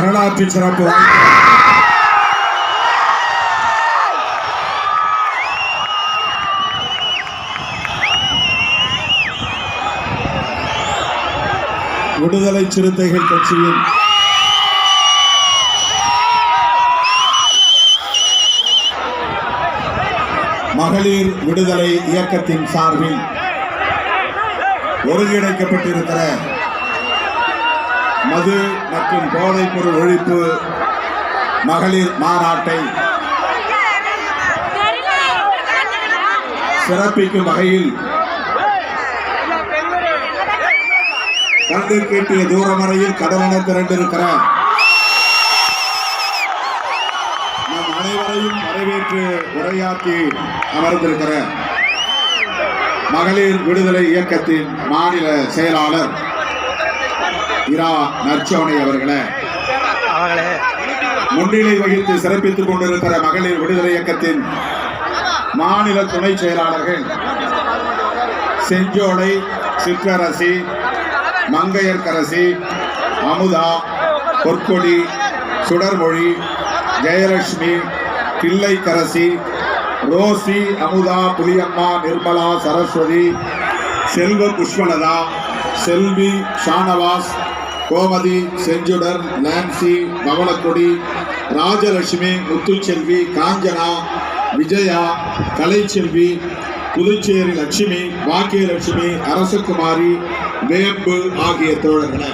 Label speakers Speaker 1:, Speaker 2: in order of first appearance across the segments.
Speaker 1: வரலாற்று சிறப்பு விடுதலை சிறுத்தைகள் கட்சியின் மகளிர் விடுதலை இயக்கத்தின் சார்பில் ஒருங்கிணைக்கப்பட்டிருக்கிற மது மற்றும் போதைப் பொருள் ஒழிப்பு மகளிர் மாநாட்டை சிறப்பிக்கும் வகையில் கண்டு கேட்டிய தூரம் வரையில் கடலென திரண்டிருக்கிற நம் அனைவரையும் வரவேற்று உரையாற்றி அமர்ந்திருக்கிற மகளிர் விடுதலை இயக்கத்தின் மாநில செயலாளர் இரா நற்சோனை அவர்களே, முன்னிலை வகித்து சிறப்பித்துக் கொண்டிருக்கிற மகளிர் விடுதலை இயக்கத்தின் மாநில துணை செயலாளர்கள் செஞ்சோலை, சிற்றரசி, மங்கையர்கரசி, அமுதா, பொற்கொடி, சுடர்மொழி, ஜெயலட்சுமி, கிள்ளைக்கரசி, ரோசி, அமுதா, புலியம்மா, நிர்மலா, சரஸ்வதி, செல்வ புஷ்பலதா, செல்வி, ஷானவாஸ், கோமதி, செஞ்சுடர், நான்சி, பவளக்கொடி, ராஜலட்சுமி, முத்துச்செல்வி, காஞ்சனா, விஜயா, கலைச்செல்வி, புதுச்சேரி லட்சுமி, பாக்கியலட்சுமி, அரசகுமாரி, வேம்பு ஆகிய தோழர்களை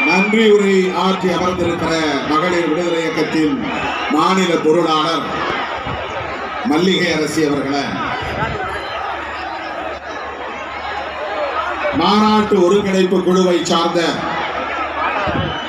Speaker 1: நன்றி உரை ஆற்றி அமர்ந்திருக்கிற மகளிர் விடுதலை இயக்கத்தின் மாநில பொருளாளர் மல்லிகை அரசி அவர்களை, மாநாட்டு ஒருங்கிணைப்பு குழுவை சார்ந்த